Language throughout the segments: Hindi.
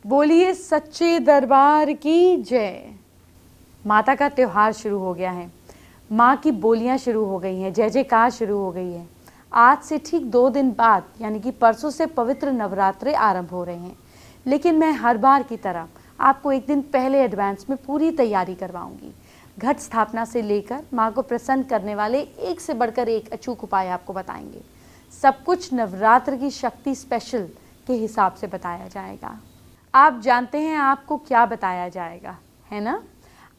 बोलिए सच्चे दरबार की जय। माता का त्योहार शुरू हो गया है। माँ की बोलियां शुरू हो गई हैं, जय जयकार शुरू हो गई है। आज से ठीक 2 दिन बाद यानी कि परसों से पवित्र नवरात्रे आरंभ हो रहे हैं। लेकिन मैं हर बार की तरह आपको एक दिन पहले एडवांस में पूरी तैयारी करवाऊंगी। घट स्थापना से लेकर माँ को प्रसन्न करने वाले एक से बढ़कर एक अचूक उपाय आपको बताएंगे। सब कुछ नवरात्र की शक्ति स्पेशल के हिसाब से बताया जाएगा। आप जानते हैं आपको क्या बताया जाएगा, है ना?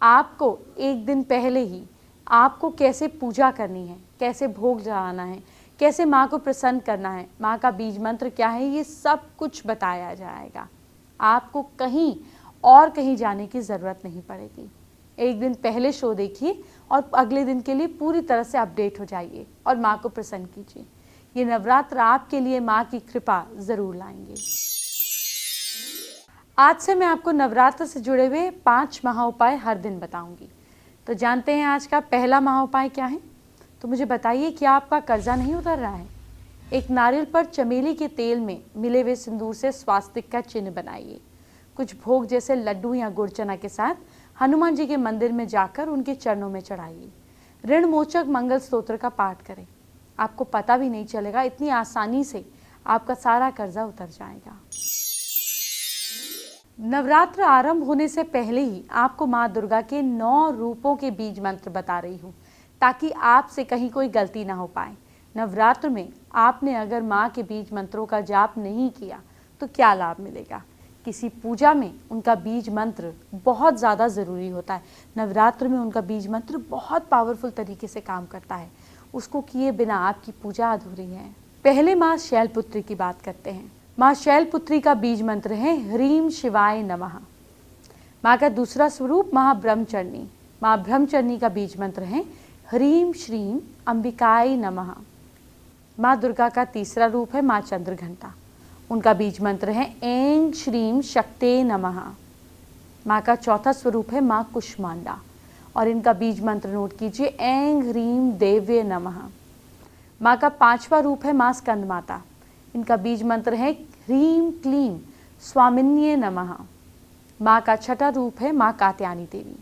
आपको एक दिन पहले ही आपको कैसे पूजा करनी है, कैसे भोग चढ़ाना है, कैसे माँ को प्रसन्न करना है, माँ का बीज मंत्र क्या है, ये सब कुछ बताया जाएगा। आपको कहीं जाने की ज़रूरत नहीं पड़ेगी। एक दिन पहले शो देखिए और अगले दिन के लिए पूरी तरह से अपडेट हो जाइए और माँ को प्रसन्न कीजिए। ये नवरात्र आपके लिए माँ की कृपा ज़रूर लाएंगे। आज से मैं आपको नवरात्र से जुड़े हुए 5 महाउपाय हर दिन बताऊंगी। तो जानते हैं आज का पहला महाउपाय क्या है? तो मुझे बताइए, क्या आपका कर्जा नहीं उतर रहा है? एक नारियल पर चमेली के तेल में मिले हुए सिंदूर से स्वास्तिक का चिन्ह बनाइए। कुछ भोग जैसे लड्डू या गुड़ चना के साथ हनुमान जी के मंदिर में जाकर उनके चरणों में चढ़ाइए। ऋण मोचक मंगल स्तोत्र का पाठ करें। आपको पता भी नहीं चलेगा, इतनी आसानी से आपका सारा कर्जा उतर जाएगा। नवरात्र आरंभ होने से पहले ही आपको माँ दुर्गा के 9 रूपों के बीज मंत्र बता रही हूँ, ताकि आपसे कहीं कोई गलती ना हो पाए। नवरात्र में आपने अगर माँ के बीज मंत्रों का जाप नहीं किया तो क्या लाभ मिलेगा? किसी पूजा में उनका बीज मंत्र बहुत ज़्यादा ज़रूरी होता है। नवरात्र में उनका बीज मंत्र बहुत पावरफुल तरीके से काम करता है। उसको किए बिना आपकी पूजा अधूरी है। पहले माँ शैलपुत्री की बात करते हैं। माँ शैलपुत्री का बीज मंत्र है ह्रीम शिवाय नमः। माँ का दूसरा स्वरूप माँ ब्रह्मचर्णी। माँ ब्रह्मचर्णी का बीज मंत्र है ह्रीम श्रीम अंबिकाय नमः। माँ दुर्गा का तीसरा रूप है माँ चंद्रघंटा। उनका बीज मंत्र है ऐं श्रीम शक्ते नमः। माँ का चौथा स्वरूप है माँ कुष्मांडा और इनका बीज मंत्र नोट कीजिए, ऐं ह्रीम देव्य नमः। माँ का 5वां रूप है माँ स्कंद माता। इनका बीज मंत्र है ह्रीम क्लीम स्वामिन्ये नमः। माँ का 6वां रूप है माँ कात्यायनी देवी।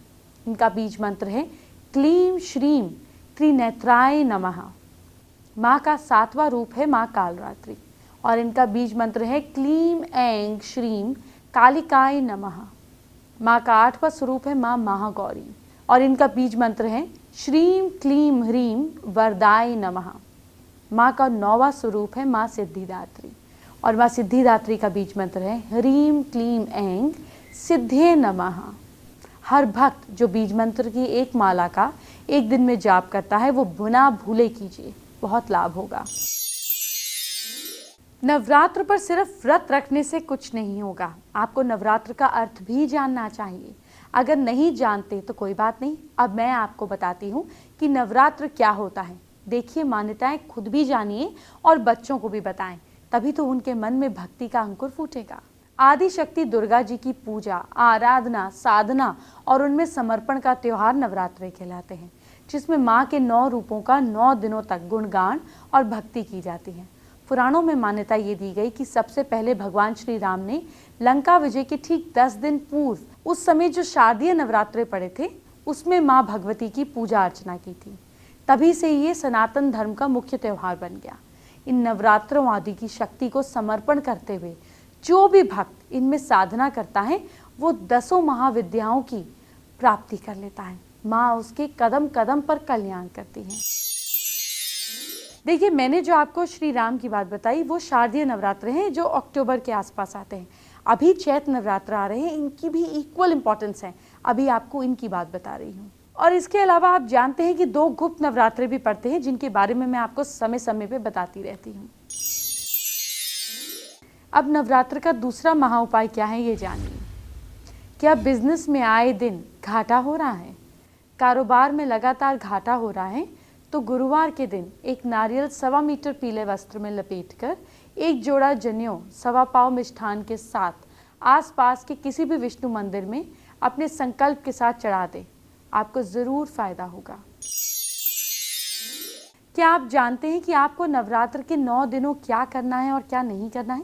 इनका बीज मंत्र है क्लीम श्रीम त्रिनेत्राय नमः। माँ का 7वां रूप है माँ कालरात्रि और इनका बीज मंत्र है क्लीम ऐं श्रीम कालिकाय नमः। माँ का 8वां स्वरूप है माँ महागौरी और इनका बीज मंत्र है श्रीम क्लीम ह्रीम वरदाय नमः। माँ का 9वां स्वरूप है माँ सिद्धिदात्री और माँ सिद्धिदात्री का बीज मंत्र है ह्रीम क्लीम ऐं सिद्धे नमः। हर भक्त जो बीज मंत्र की एक माला का एक दिन में जाप करता है वो बिना भूले कीजिए, बहुत लाभ होगा। नवरात्र पर सिर्फ व्रत रखने से कुछ नहीं होगा, आपको नवरात्र का अर्थ भी जानना चाहिए। अगर नहीं जानते तो कोई बात नहीं, अब मैं आपको बताती हूँ कि नवरात्र क्या होता है। देखिए, मान्यताएं खुद भी जानिए और बच्चों को भी बताएं, तभी तो उनके मन में भक्ति का अंकुर फूटेगा। आदि शक्ति दुर्गा जी की पूजा, आराधना, साधना और उनमें समर्पण का त्योहार नवरात्रे कहलाते हैं, जिसमें माँ के 9 रूपों का 9 दिनों तक गुणगान और भक्ति की जाती है। पुराणों में मान्यता ये दी गई कि सबसे पहले भगवान श्री राम ने लंका विजय के ठीक 10 दिन पूर्व उस समय जो शारदीय नवरात्रे पड़े थे उसमें माँ भगवती की पूजा अर्चना की थी। तभी से ये सनातन धर्म का मुख्य त्योहार बन गया। इन नवरात्रों आदि की शक्ति को समर्पण करते हुए जो भी भक्त इनमें साधना करता है वो 10 महाविद्याओं की प्राप्ति कर लेता है। माँ उसके कदम कदम पर कल्याण करती है। देखिए, मैंने जो आपको श्री राम की बात बताई वो शारदीय नवरात्र हैं जो अक्टूबर के आसपास आते हैं। अभी चैत्र नवरात्र आ रहे हैं, इनकी भी इक्वल इम्पोर्टेंस है। अभी आपको इनकी बात बता रही हूँ। और इसके अलावा आप जानते हैं कि 2 गुप्त नवरात्रे भी पड़ते हैं, जिनके बारे में मैं आपको समय समय पे बताती रहती हूँ। अब नवरात्र का दूसरा महाउपाय क्या है ये जानिए। क्या बिजनेस में आए दिन घाटा हो रहा है, कारोबार में लगातार घाटा हो रहा है, तो गुरुवार के दिन एक नारियल 1.25 मीटर पीले वस्त्र में लपेटकर 1 जोड़ा जनेऊ 1.25 पाव मिष्ठान के साथ आसपास के किसी भी विष्णु मंदिर में अपने संकल्प के साथ चढ़ा दें। आपको जरूर फायदा होगा। क्या आप जानते हैं कि आपको नवरात्र के 9 दिनों क्या करना है और क्या नहीं करना है?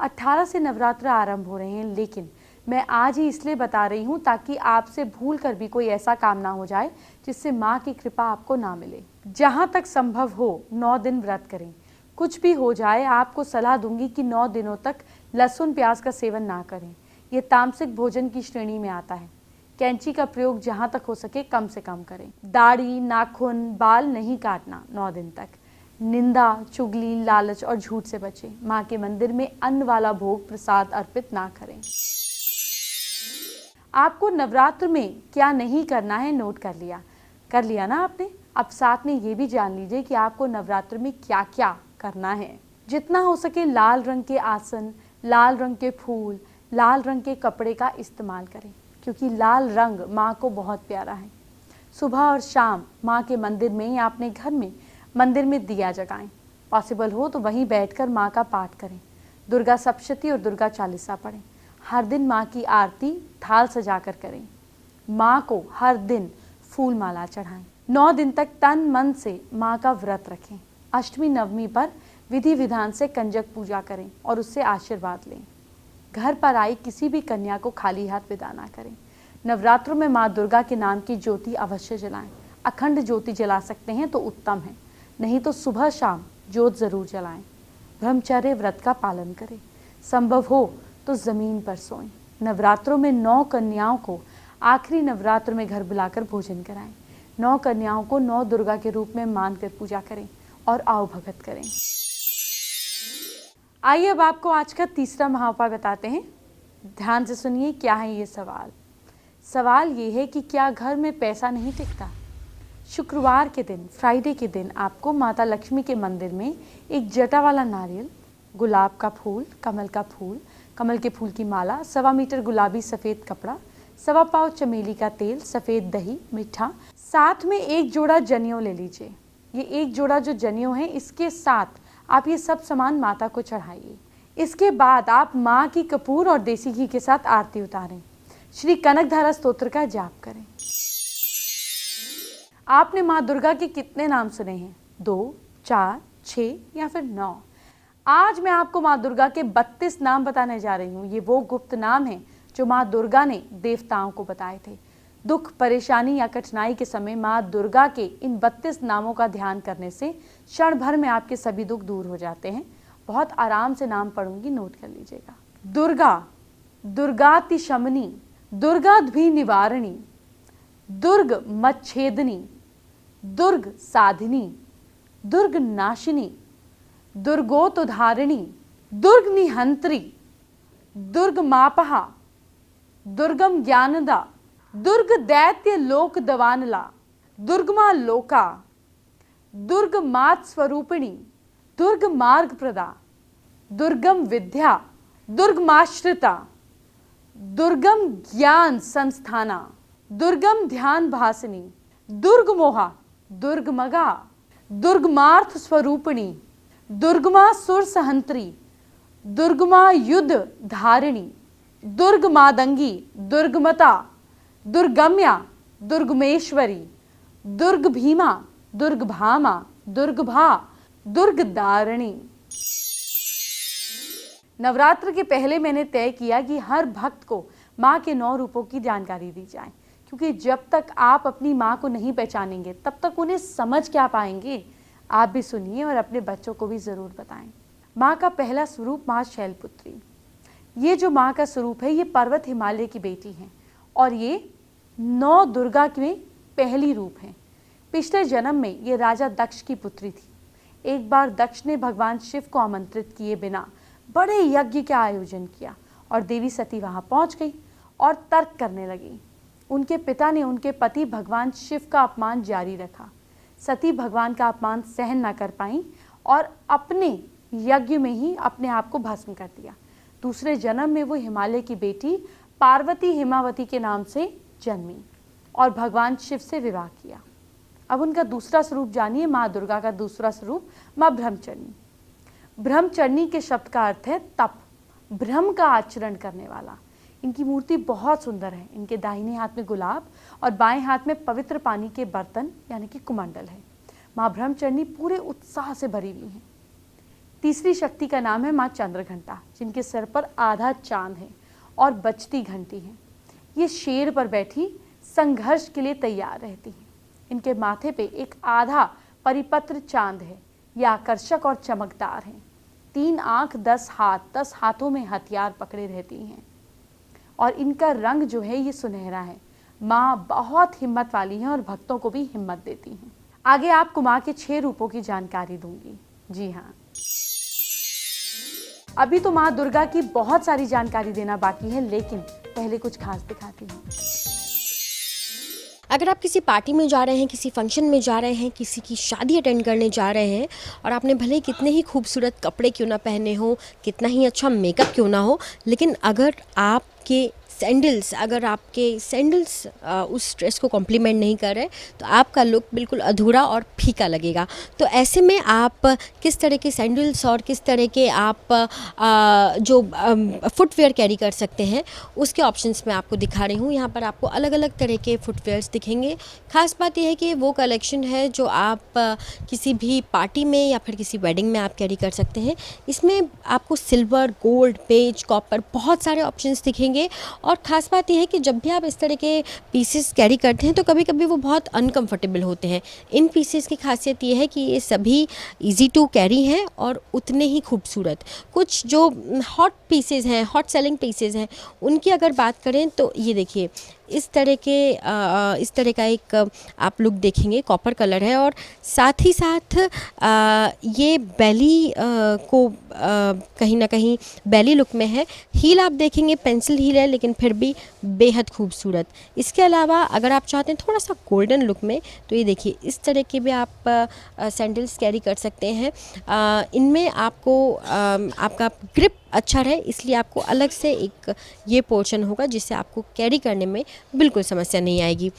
18 से नवरात्र आरंभ हो रहे हैं, लेकिन मैं आज ही इसलिए बता रही हूँ ताकि आपसे भूल कर भी कोई ऐसा काम ना हो जाए जिससे माँ की कृपा आपको ना मिले। जहाँ तक संभव हो 9 दिन व्रत करें। कुछ भी हो जाए आपको सलाह दूंगी कि 9 दिनों तक लहसुन प्याज का सेवन ना करें। ये तामसिक भोजन की श्रेणी में आता है। कैंची का प्रयोग जहाँ तक हो सके कम से कम करें। दाढ़ी, नाखून, बाल नहीं काटना 9 दिन तक। निंदा, चुगली, लालच और झूठ से बचें। माँ के मंदिर में अन्न वाला भोग प्रसाद अर्पित ना करें। आपको नवरात्र में क्या नहीं करना है नोट कर लिया ना आपने। अब साथ में ये भी जान लीजिए कि आपको नवरात्र में क्या क्या करना है। जितना हो सके लाल रंग के आसन, लाल रंग के फूल, लाल रंग के कपड़े का इस्तेमाल करें, क्योंकि लाल रंग माँ को बहुत प्यारा है। सुबह और शाम माँ के मंदिर में या अपने घर में मंदिर में दिया जगाएं। पॉसिबल हो तो वहीं बैठकर माँ का पाठ करें। दुर्गा सप्तशती और दुर्गा चालीसा पढ़ें। हर दिन माँ की आरती थाल सजाकर करें। माँ को हर दिन फूल माला चढ़ाएं। 9 दिन तक तन मन से माँ का व्रत रखें। अष्टमी नवमी पर विधि विधान से कंजक पूजा करें और उससे आशीर्वाद लें। घर पर आई किसी भी कन्या को खाली हाथ विदा ना करें। नवरात्रों में माँ दुर्गा के नाम की ज्योति अवश्य जलाएं। अखंड ज्योति जला सकते हैं तो उत्तम है, नहीं तो सुबह शाम ज्योत जरूर जलाएं। ब्रह्मचर्य व्रत का पालन करें। संभव हो तो जमीन पर सोएं। नवरात्रों में 9 कन्याओं को आखिरी नवरात्र में घर बुलाकर भोजन कराएं। 9 कन्याओं को 9 दुर्गा के रूप में मानकर पूजा करें और आओ भगत करें। आइए अब आपको आज का तीसरा महाउपाय बताते हैं। ध्यान से सुनिए क्या है ये सवाल। सवाल ये है कि क्या घर में पैसा नहीं टिकता। शुक्रवार के दिन, फ्राइडे के दिन आपको माता लक्ष्मी के मंदिर में एक जटा वाला नारियल, गुलाब का फूल, कमल के फूल की माला, 1.25 मीटर गुलाबी सफ़ेद कपड़ा, 1.25 पाव चमेली का तेल, सफ़ेद दही, मीठा, साथ में एक जोड़ा जनेऊ ले लीजिए। ये एक जोड़ा जो जनेऊ है इसके साथ आप ये सब सामान माता को चढ़ाइए। इसके बाद आप माँ की कपूर और देसी घी के साथ आरती उतारें। श्री कनकधारा स्तोत्र का जाप करें। आपने माँ दुर्गा के कितने नाम सुने हैं? 2, 4, 6 या फिर 9? आज मैं आपको माँ दुर्गा के 32 नाम बताने जा रही हूँ। ये वो गुप्त नाम हैं जो माँ दुर्गा ने देवताओं को बताए थे। दुख, परेशानी या कठिनाई के समय माँ दुर्गा के इन 32 नामों का ध्यान करने से क्षण भर में आपके सभी दुख दूर हो जाते हैं। बहुत आराम से नाम पढ़ूंगी, नोट कर लीजिएगा। दुर्गा, दुर्गातिशमनी, दुर्गाद्भि निवारणी, दुर्ग मच्छेदनी, दुर्ग साधिनी, दुर्ग नाशिनी, दुर्गोतधारिणी, दुर्ग निहंत्री, दुर्ग मापहा, दुर्गम ज्ञानदा, दुर्ग दैत्य लोक दवानला, दुर्गमा लोका, दुर्ग मात स्वरूपिणी, दुर्ग मार्ग प्रदा, दुर्गम विद्या, दुर्गमाश्रिता, दुर्गम ज्ञान संस्थाना, दुर्गम ध्यान भासिनी, दुर्ग मोहा, दुर्गमगा, दुर्गमार्थ स्वरूपिणी, दुर्गमा सुर सहंत्री, दुर्गमा युद्ध धारिणी, दुर्ग मादंगी, दुर्गमता, दुर्गम्या, दुर्गमेश्वरी, दुर्ग भीमा, दुर्ग भामा, दुर्ग भा, दुर्ग दारिणी। नवरात्र के पहले मैंने तय किया कि हर भक्त को माँ के 9 रूपों की जानकारी दी जाए, क्योंकि जब तक आप अपनी माँ को नहीं पहचानेंगे तब तक उन्हें समझ क्या पाएंगे। आप भी सुनिए और अपने बच्चों को भी जरूर बताएं। माँ का पहला स्वरूप माँ शैलपुत्री। ये जो माँ का स्वरूप है ये पर्वत हिमालय की बेटी है और ये 9 दुर्गा में पहली रूप है। पिछले जन्म में ये राजा दक्ष की पुत्री थी। एक बार दक्ष ने भगवान शिव को आमंत्रित किए बिना बड़े यज्ञ का आयोजन किया और देवी सती वहां पहुंच गई और तर्क करने लगी। उनके पिता ने उनके पति भगवान शिव का अपमान जारी रखा। सती भगवान का अपमान सहन न कर पाई और अपने यज्ञ में ही अपने आप को भस्म कर दिया। दूसरे जन्म में वो हिमालय की बेटी पार्वती हिमावती के नाम से जन्मी और भगवान शिव से विवाह किया। अब उनका दूसरा स्वरूप जानिए। माँ दुर्गा का दूसरा स्वरूप माँ ब्रह्मचर्नी। ब्रह्मचर्नी के शब्द का अर्थ है तप, ब्रह्म का आचरण करने वाला। इनकी मूर्ति बहुत सुंदर है। इनके दाहिने हाथ में गुलाब और बाएं हाथ में पवित्र पानी के बर्तन यानी कि कुमंडल है। माँ ब्रह्मचर्नी पूरे उत्साह से भरी हुई हैं। तीसरी शक्ति का नाम है माँ चंद्रघंटा, जिनके सर पर आधा चांद है और बजती घंटी हैं। ये शेर पर बैठी संघर्ष के लिए तैयार रहती हैं। इनके माथे पे एक आधा परिपत्र चांद है। ये आकर्षक और चमकदार हैं। 3 आंख, 10 हाथ, 10 हाथों में हथियार पकड़े रहती हैं और इनका रंग जो है ये सुनहरा है। माँ बहुत हिम्मत वाली हैं और भक्तों को भी हिम्मत देती हैं। आगे आपको माँ के 6 रूपों की जानकारी दूंगी। जी हाँ, अभी तो माँ दुर्गा की बहुत सारी जानकारी देना बाकी है, लेकिन पहले कुछ खास दिखाती हूँ। अगर आप किसी पार्टी में जा रहे हैं, किसी फंक्शन में जा रहे हैं, किसी की शादी अटेंड करने जा रहे हैं और आपने भले ही कितने ही खूबसूरत कपड़े क्यों ना पहने हो, कितना ही अच्छा मेकअप क्यों ना हो, लेकिन अगर आपके सैंडल्स उस ड्रेस को कॉम्प्लीमेंट नहीं कर रहे तो आपका लुक बिल्कुल अधूरा और फीका लगेगा। तो ऐसे में आप किस तरह के सैंडल्स और किस तरह के आप जो फुटवेयर कैरी कर सकते हैं उसके ऑप्शंस मैं आपको दिखा रही हूँ। यहाँ पर आपको अलग अलग तरह के फुटवेयर्स दिखेंगे। खास बात यह है कि वो कलेक्शन है जो आप किसी भी पार्टी में या फिर किसी वेडिंग में आप कैरी कर सकते हैं। इसमें आपको सिल्वर, गोल्ड, बेज, कॉपर बहुत सारे ऑप्शंस दिखेंगे। और ख़ास बात यह है कि जब भी आप इस तरह के पीसेस कैरी करते हैं तो कभी कभी वो बहुत अनकंफर्टेबल होते हैं। इन पीसेस की खासियत ये है कि ये सभी इजी टू कैरी हैं और उतने ही खूबसूरत। कुछ जो हॉट पीसेस हैं, हॉट सेलिंग पीसेस हैं, उनकी अगर बात करें तो ये देखिए इस तरह का एक आप लुक देखेंगे। कॉपर कलर है और साथ ही साथ ये बेली को कहीं ना कहीं बेली लुक में है। हील आप देखेंगे पेंसिल हील है, लेकिन फिर भी बेहद खूबसूरत। इसके अलावा अगर आप चाहते हैं थोड़ा सा गोल्डन लुक में तो ये देखिए इस तरह के भी आप सैंडल्स कैरी कर सकते हैं। इनमें आपको आपका ग्रिप अच्छा रहे इसलिए आपको अलग से एक ये पोर्शन होगा जिससे आपको कैरी करने में बिल्कुल समस्या नहीं आएगी।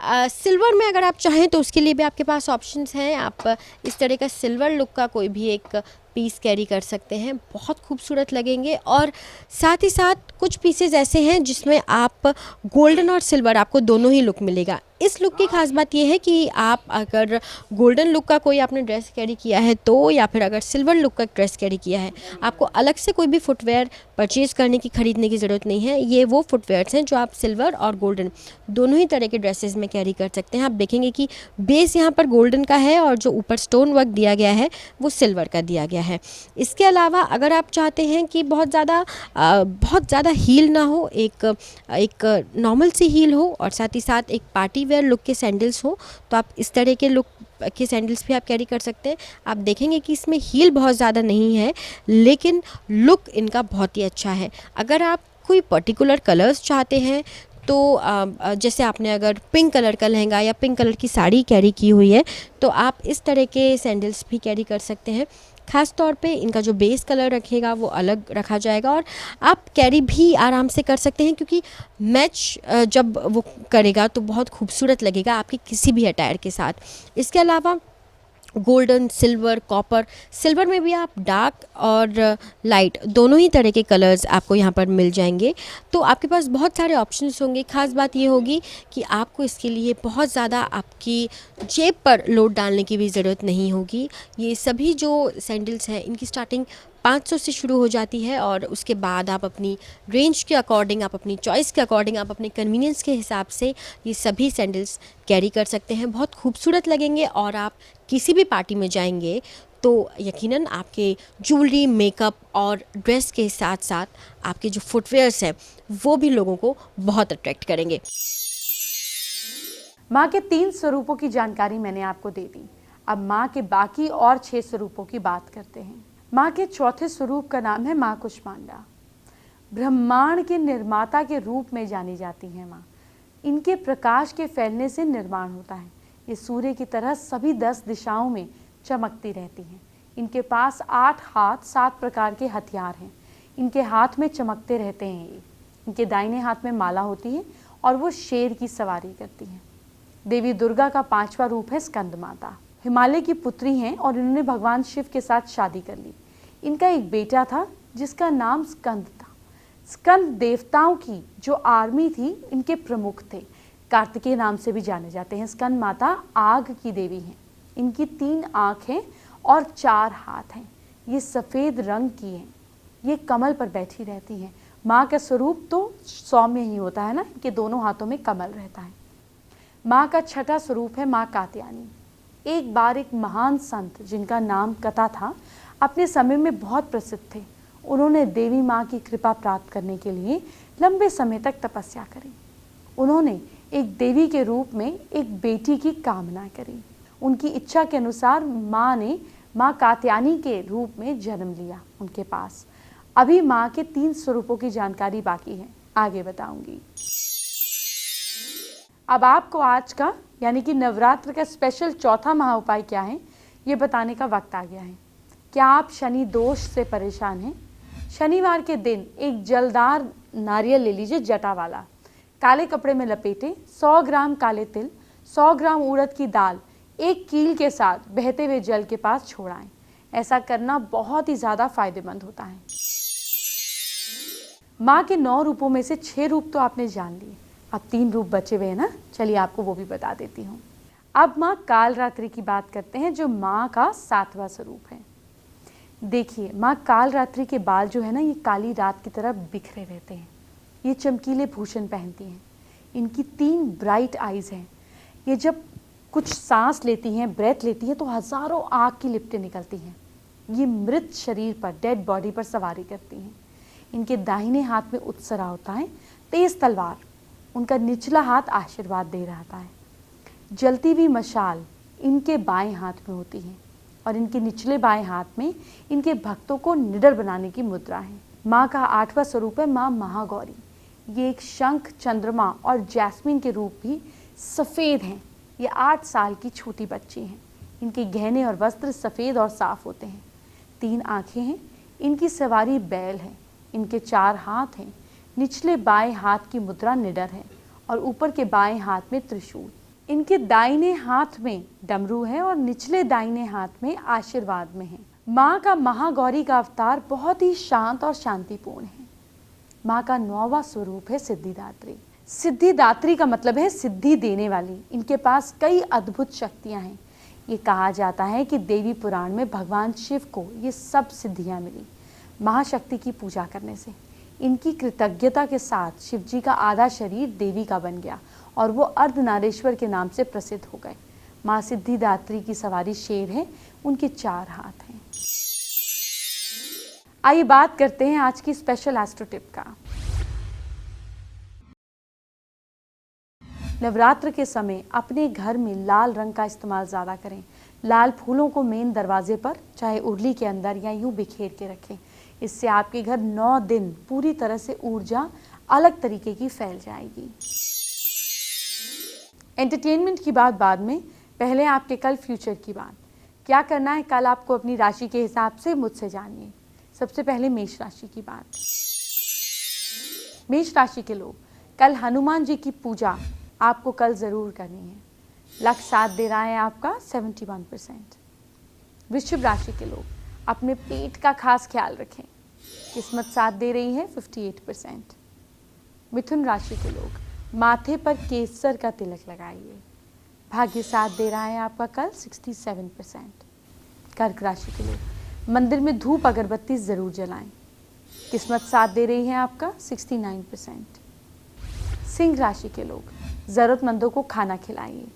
सिल्वर में अगर आप चाहें तो उसके लिए भी आपके पास ऑप्शंस हैं। आप इस तरह का सिल्वर लुक का कोई भी एक पीस कैरी कर सकते हैं, बहुत खूबसूरत लगेंगे। और साथ ही साथ कुछ पीसेस ऐसे हैं जिसमें आप गोल्डन और सिल्वर आपको दोनों ही लुक मिलेगा। इस लुक की खास बात यह है कि आप अगर गोल्डन लुक का कोई आपने ड्रेस कैरी किया है तो, या फिर अगर सिल्वर लुक का ड्रेस कैरी किया है, आपको अलग से कोई भी फुटवेयर परचेज़ करने की, खरीदने की ज़रूरत नहीं है। ये वो फुटवेयर्स हैं जो आप सिल्वर और गोल्डन दोनों ही तरह के ड्रेसेस में कैरी कर सकते हैं। आप देखेंगे कि बेस यहाँ पर गोल्डन का है और जो ऊपर स्टोन वर्क दिया गया है वो सिल्वर का दिया गया है। इसके अलावा अगर आप चाहते हैं कि बहुत ज़्यादा हील ना हो, एक नॉर्मल सी हील हो और साथ ही साथ एक पार्टी वेयर लुक के सैंडल्स हो, तो आप इस तरह के लुक के सैंडल्स भी आप कैरी कर सकते हैं। आप देखेंगे कि इसमें हील बहुत ज़्यादा नहीं है, लेकिन लुक इनका बहुत ही अच्छा है। अगर आप कोई पर्टिकुलर कलर्स चाहते हैं तो जैसे आपने अगर पिंक कलर का लहंगा या पिंक कलर की साड़ी कैरी की हुई है तो आप इस तरह के सैंडल्स भी कैरी कर सकते हैं। ख़ास तौर पे इनका जो बेस कलर रखेगा वो अलग रखा जाएगा और आप कैरी भी आराम से कर सकते हैं, क्योंकि मैच जब वो करेगा तो बहुत खूबसूरत लगेगा आपके किसी भी अटायर के साथ। इसके अलावा गोल्डन, सिल्वर, कॉपर, सिल्वर में भी आप डार्क और लाइट दोनों ही तरह के कलर्स आपको यहाँ पर मिल जाएंगे। तो आपके पास बहुत सारे ऑप्शंस होंगे। ख़ास बात ये होगी कि आपको इसके लिए बहुत ज़्यादा आपकी जेब पर लोड डालने की भी ज़रूरत नहीं होगी। ये सभी जो सैंडल्स हैं इनकी स्टार्टिंग 500 से शुरू हो जाती है और उसके बाद आप अपनी रेंज के अकॉर्डिंग, आप अपनी चॉइस के अकॉर्डिंग, आप अपने कन्वीनियंस के हिसाब से ये सभी सैंडल्स कैरी कर सकते हैं। बहुत खूबसूरत लगेंगे और आप किसी भी पार्टी में जाएंगे तो यकीनन आपके ज्वेलरी, मेकअप और ड्रेस के साथ साथ आपके जो फुटवेयर्स हैं वो भी लोगों को बहुत अट्रैक्ट करेंगे। माँ के 3 स्वरूपों की जानकारी मैंने आपको दे दी। अब माँ के बाकी और 6 स्वरूपों की बात करते हैं। माँ के चौथे स्वरूप का नाम है माँ कुष्मांडा। ब्रह्मांड के निर्माता के रूप में जानी जाती हैं माँ। इनके प्रकाश के फैलने से निर्माण होता है। ये सूर्य की तरह सभी 10 दिशाओं में चमकती रहती हैं। इनके पास 8 हाथ, 7 प्रकार के हथियार हैं। इनके हाथ में चमकते रहते हैं ये। इनके दाहिने हाथ में माला होती है और वो शेर की सवारी करती हैं। देवी दुर्गा का 5वां रूप है स्कंद माता। हिमालय की पुत्री हैं और इन्होंने भगवान शिव के साथ शादी कर ली। इनका एक बेटा था जिसका नाम स्कंद था। स्कंद देवताओं की जो आर्मी थी इनके प्रमुख थे। कार्तिकेय नाम से भी जाने जाते हैं। स्कंद माता आग की देवी हैं। इनकी 3 आँखें और 4 हाथ हैं। ये सफ़ेद रंग की हैं। ये कमल पर बैठी रहती हैं। माँ का स्वरूप तो सौम्य ही होता है ना, कि दोनों हाथों में कमल रहता है। माँ का छठा स्वरूप है माँ कात्यायनी। एक बार एक महान संत जिनका नाम कथा था, अपने समय में बहुत प्रसिद्ध थे। उन्होंने देवी माँ की कृपा प्राप्त करने के लिए लंबे समय तक तपस्या करी। उन्होंने एक देवी के रूप में एक बेटी की कामना करी। उनकी इच्छा के अनुसार माँ ने माँ कात्यायनी के रूप में जन्म लिया उनके पास। अभी माँ के 3 स्वरूपों की जानकारी बाकी है, आगे बताऊंगी। अब आपको आज का यानी कि नवरात्र का स्पेशल चौथा महा उपाय क्या है, ये बताने का वक्त आ गया है। क्या आप शनि दोष से परेशान हैं? शनिवार के दिन एक जलदार नारियल ले लीजिए, जटा वाला, काले कपड़े में लपेटे, 100 ग्राम काले तिल, 100 ग्राम उड़द की दाल एक कील के साथ बहते हुए जल के पास छोड़ाएं। ऐसा करना बहुत ही ज़्यादा फायदेमंद होता है। माँ के 9 रूपों में से 6 रूप तो आपने जान लिए, अब 3 रूप बचे हुए हैं ना, चलिए आपको वो भी बता देती हूँ। अब माँ कालरात्रि की बात करते हैं, जो माँ का 7वां स्वरूप है। देखिए, माँ कालरात्रि के बाल जो है ना, ये काली रात की तरह बिखरे रहते हैं। ये चमकीले भूषण पहनती हैं। इनकी 3 ब्राइट आइज़ हैं। ये जब कुछ सांस लेती हैं, ब्रेथ लेती हैं, तो हज़ारों आग की लिपटें निकलती हैं। ये मृत शरीर पर, डेड बॉडी पर सवारी करती हैं। इनके दाहिने हाथ में उत्सरा होता है, तेज तलवार। उनका निचला हाथ आशीर्वाद दे रहा है। जलती हुई मशाल इनके बाएं हाथ में होती है और इनके निचले बाएं हाथ में इनके भक्तों को निडर बनाने की मुद्रा है। माँ का 8वां स्वरूप है माँ महागौरी। ये एक शंख, चंद्रमा और जैस्मिन के रूप भी सफ़ेद हैं। ये 8 साल की छोटी बच्ची हैं। इनके गहने और वस्त्र सफ़ेद और साफ होते हैं। 3 आँखें हैं। इनकी सवारी बैल है। इनके 4 हाथ हैं। निचले बाएं हाथ की मुद्रा निडर है और ऊपर के बाएं हाथ में त्रिशूल। इनके दाहिने हाथ में डमरू है और निचले दाहिने हाथ में आशीर्वाद में है। माँ का महागौरी का अवतार बहुत ही शांत और शांतिपूर्ण है। माँ का 9वां स्वरूप है सिद्धिदात्री। सिद्धिदात्री का मतलब है सिद्धि देने वाली। इनके पास कई अद्भुत शक्तियाँ हैं। ये कहा जाता है कि देवी पुराण में भगवान शिव को ये सब सिद्धियाँ मिली महाशक्ति की पूजा करने से। इनकी कृतज्ञता के साथ शिवजी का आधा शरीर देवी का बन गया और वो अर्धनारेश्वर के नाम से प्रसिद्ध हो गए। माँ सिद्धिदात्री की सवारी शेर है। उनके 4 हाथ हैं। आइए बात करते हैं आज की स्पेशल एस्ट्रो टिप का। नवरात्र के समय अपने घर में लाल रंग का इस्तेमाल ज़्यादा करें। लाल फूलों को मेन दरवाजे पर, चाहे उर्ली के अंदर या यूं बिखेर के रखें। इससे आपके घर 9 दिन पूरी तरह से ऊर्जा अलग तरीके की फैल जाएगी। एंटरटेनमेंट की बात बाद में, पहले आपके कल फ्यूचर की बात। क्या करना है कल आपको अपनी राशि के हिसाब से मुझसे जानिए। सबसे पहले मेष राशि की बात। मेष राशि के लोग, कल हनुमान जी की पूजा आपको कल ज़रूर करनी है। लक साथ दे रहा है आपका 71%। वृश्चिक राशि के लोग, अपने पेट का खास ख्याल रखें। किस्मत साथ दे रही है 58%। मिथुन राशि के लोग, माथे पर केसर का तिलक लगाइए। भाग्य साथ दे रहा है आपका कल 67%। कर्क राशि के लोग, मंदिर में धूप अगरबत्ती ज़रूर जलाएं। किस्मत साथ दे रही है आपका 69%। सिंह राशि के लोग, ज़रूरतमंदों को खाना खिलाइए।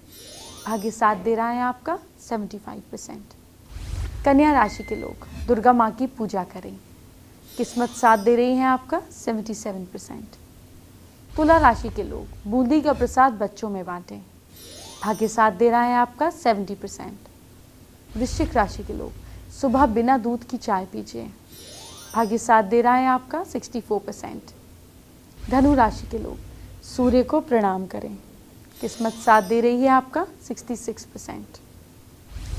भाग्य साथ दे रहा है आपका 75%। कन्या राशि के लोग, दुर्गा माँ की पूजा करें। किस्मत साथ दे रही है आपका 77%। तुला राशि के लोग, बूंदी का प्रसाद बच्चों में बांटें। भाग्य साथ दे रहा है आपका 70%। वृश्चिक राशि के लोग, सुबह बिना दूध की चाय पीजिए। भाग्य साथ दे रहा है आपका 64%। धनु राशि के लोग, सूर्य को प्रणाम करें। किस्मत साथ दे रही है आपका 66%।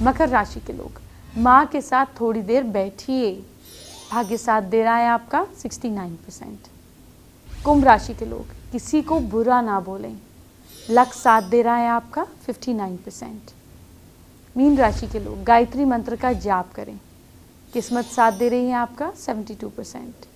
मकर राशि के लोग, माँ के साथ थोड़ी देर बैठिए। भाग्य साथ दे रहा है आपका 69%। कुंभ राशि के लोग, किसी को बुरा ना बोलें। लक साथ दे रहा है आपका 59%। मीन राशि के लोग, गायत्री मंत्र का जाप करें। किस्मत साथ दे रही है आपका 72%।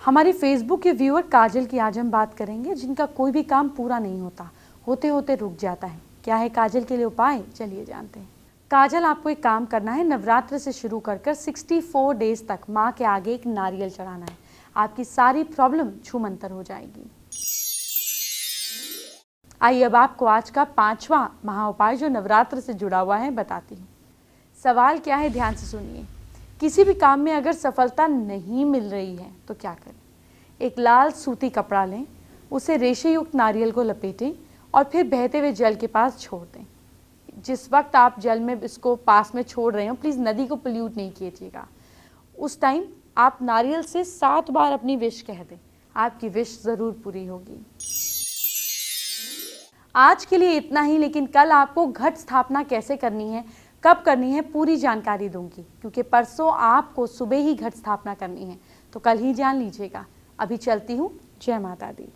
हमारे फेसबुक के व्यूअर काजल की आज हम बात करेंगे, जिनका कोई भी काम पूरा नहीं होता, होते होते रुक जाता है। क्या है काजल के लिए उपाय, चलिए जानते हैं। काजल, आपको एक काम करना है, नवरात्र से शुरू कर 64 डेज तक माँ के आगे एक नारियल चढ़ाना है। आपकी सारी प्रॉब्लम छूमंतर हो जाएगी। आइए अब आपको आज का 5वां महाउपाय जो नवरात्र से जुड़ा हुआ है बताती हूँ। सवाल क्या है, ध्यान से सुनिए। किसी भी काम में अगर सफलता नहीं मिल रही है तो क्या करें? एक लाल सूती कपड़ा लें, उसे रेशे युक्त नारियल को लपेटें और फिर बहते हुए जल के पास छोड़ दें। जिस वक्त आप जल में इसको पास में छोड़ रहे हो, प्लीज़ नदी को पोल्यूट नहीं कीजिएगा। उस टाइम आप नारियल से 7 बार अपनी विश कह दें, आपकी विश ज़रूर पूरी होगी। आज के लिए इतना ही, लेकिन कल आपको घट स्थापना कैसे करनी है, कब करनी है, पूरी जानकारी दूंगी, क्योंकि परसों आपको सुबह ही घट स्थापना करनी है, तो कल ही जान लीजिएगा। अभी चलती हूँ। जय माता दी।